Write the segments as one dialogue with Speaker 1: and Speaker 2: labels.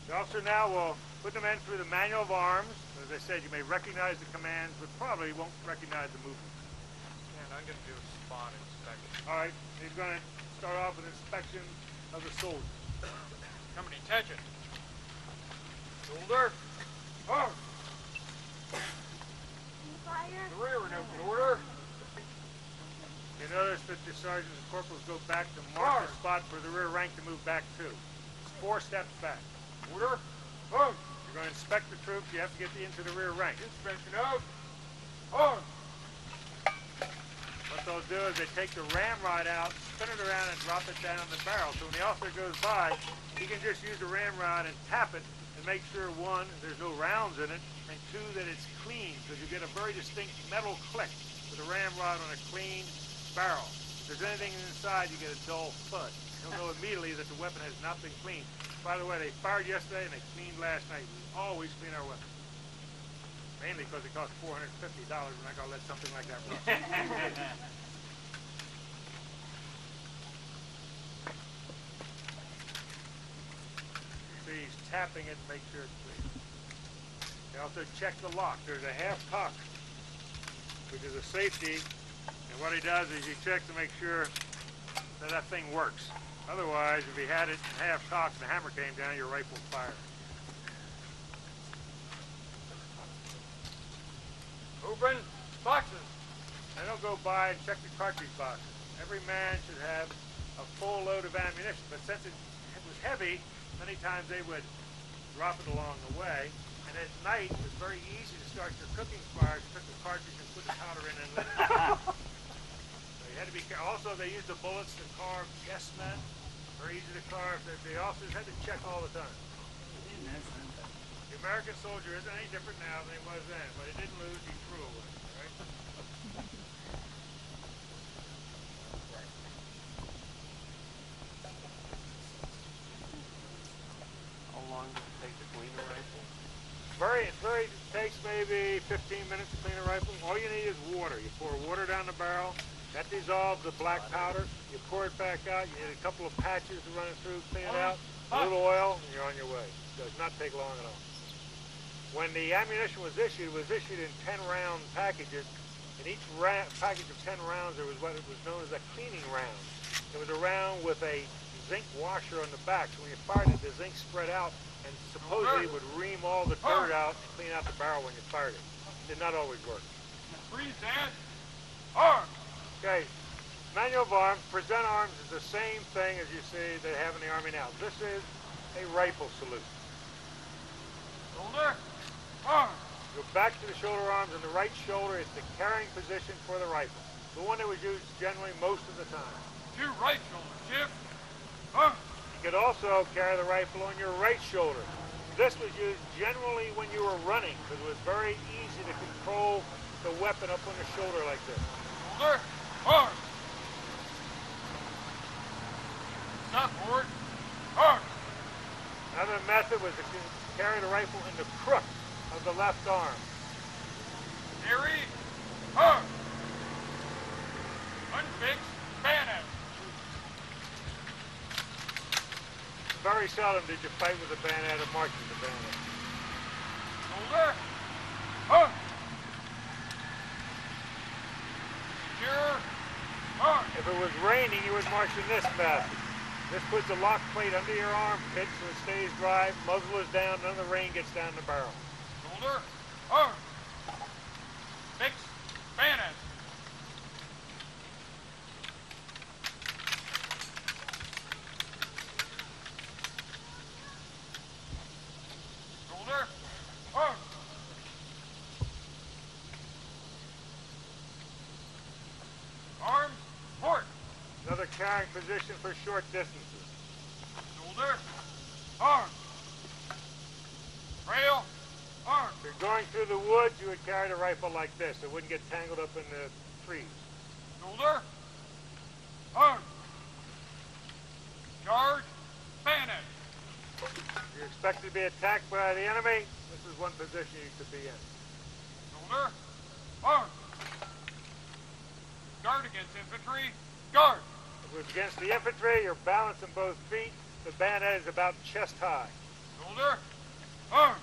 Speaker 1: The officer now will put the men through the manual of arms. As I said, you may recognize the commands, but probably won't recognize the movement.
Speaker 2: And I'm going to do a spot inspection.
Speaker 1: All right, he's going to start off with inspection of the soldiers.
Speaker 2: Company attention. Shoulder. Arm.
Speaker 3: Fire.
Speaker 2: The rear in open order.
Speaker 1: You notice that the sergeants and corporals go back to mark the spot for the rear rank to move back to. It's 4 steps back.
Speaker 2: Order. Arm.
Speaker 1: You're going to inspect the troops. You have to get into the rear rank.
Speaker 2: Inspection out. Arm.
Speaker 1: What they'll do is they take the ramrod out, spin it around, and drop it down the barrel. So when the officer goes by, he can just use the ramrod and tap it and make sure, 1, there's no rounds in it, and 2, that it's clean, because you get a very distinct metal click with a ramrod on a clean barrel. If there's anything inside, you get a dull thud. You'll know immediately that the weapon has not been cleaned. By the way, they fired yesterday and they cleaned last night. We always clean our weapons. Mainly because it costs $450. We're not going to let something like that run. See, he's tapping it to make sure it's clean. They also check the lock. There's a half cock, which is a safety. And what he does is he checks to make sure that that thing works. Otherwise, if he had it in half cocked and the hammer came down, your rifle will fire.
Speaker 2: Open. Boxes.
Speaker 1: They don't go by and check the cartridge boxes. Every man should have a full load of ammunition. But since it was heavy, many times they would drop it along the way. And at night, it was very easy to start your cooking fires. Put the cartridge and put the powder in and let it go. So you had to be careful. Also, they used the bullets to carve chest men. Very easy to carve. The officers had to check all the time. The American soldier isn't any different now than he was then. But he didn't lose, he threw away. Right?
Speaker 4: How long does it take to clean a rifle?
Speaker 1: It takes maybe 15 minutes to clean a rifle. All you need is water. You pour water down the barrel. That dissolves the black powder. You pour it back out. You need a couple of patches to run it through, clean it out. A little oil, and you're on your way. It does not take long at all. When the ammunition was issued in 10-round packages. In each package of 10 rounds, there was what was known as a cleaning round. It was a round with a zinc washer on the back. So when you fired it, the zinc spread out and supposedly would ream all the dirt out and clean out the barrel when you fired it. It did not always work.
Speaker 2: Freeze, Dad. Arm.
Speaker 1: Okay, manual of arms. Present arms is the same thing as you see they have in the Army now. This is a rifle salute.
Speaker 2: Shoulder. Arm.
Speaker 1: Go back to the shoulder arms, and the right shoulder is the carrying position for the rifle. The one that was used generally most of the time.
Speaker 2: To right shoulder. Shift. Arm.
Speaker 1: You could also carry the rifle on your right shoulder. This was used generally when you were running, because it was very easy to control the weapon up on your shoulder like this.
Speaker 2: Shoulder. Arm. Stop forward. Arm.
Speaker 1: Another method was to carry the rifle in the crook of the left arm.
Speaker 2: Carry. Arm. Unfixed. Bayonet.
Speaker 1: Very seldom did you fight with a bayonet or march with a bayonet.
Speaker 2: Shoulder. Arm. Secure. Arm.
Speaker 1: If it was raining, you would march in this method. This puts a lock plate under your armpit so it stays dry, muzzle is down, none of the rain gets down the barrel.
Speaker 2: Shoulder. Arm. Fix. Bayonet. Shoulder. Arm. Arm. Port.
Speaker 1: Another carrying position for short distances.
Speaker 2: Shoulder. Arm. Rail. Arm.
Speaker 1: If you're going through the woods, you would carry the rifle like this. It wouldn't get tangled up in the trees.
Speaker 2: Shoulder. Arm. Charge. Bayonet.
Speaker 1: If you're expected to be attacked by the enemy, this is one position you could be in.
Speaker 2: Shoulder. Arm. Guard against infantry. Guard.
Speaker 1: If it was against the infantry, you're balanced on both feet. The bayonet is about chest high.
Speaker 2: Shoulder. Arms.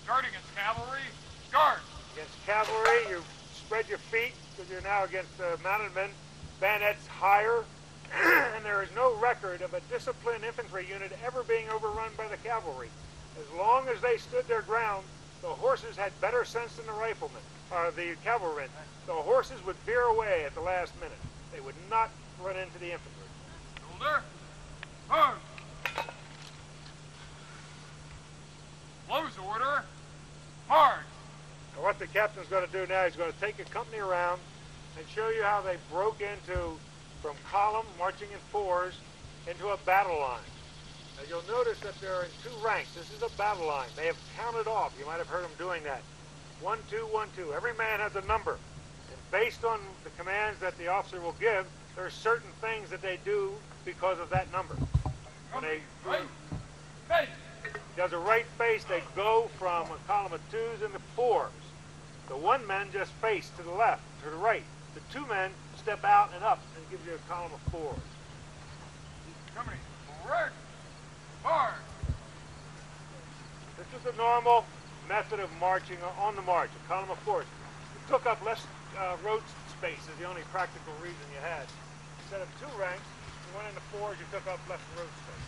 Speaker 2: Guard against cavalry. Guard.
Speaker 1: Against cavalry, you spread your feet because you're now against mounted men. Bayonets higher, and there is no record of a disciplined infantry unit ever being overrun by the cavalry. As long as they stood their ground, the horses had better sense than the riflemen, or the cavalrymen. The horses would veer away at the last minute. They would not run into the infantry.
Speaker 2: Shoulder. Arms. Close order. March.
Speaker 1: Now what the captain's going to do now, he's going to take a company around and show you how they broke into, from column, marching in fours, into a battle line. Now you'll notice that they're in two ranks. This is a battle line. They have counted off. You might have heard them doing that. 1, 2, 1, 2. Every man has a number. And based on the commands that the officer will give, there are certain things that they do because of that number. When they
Speaker 2: Right. Face.
Speaker 1: does a right face, they go from a column of 2s into 4s. The 1 man just face to the left, to the right. The 2 men step out and up and gives you a column of 4s.
Speaker 2: Company. Forward. March.
Speaker 1: This is the normal method of marching on the march, a column of 4s. You took up less road space is the only practical reason you had. Instead of 2 ranks, you went into 4s, you took up less road space.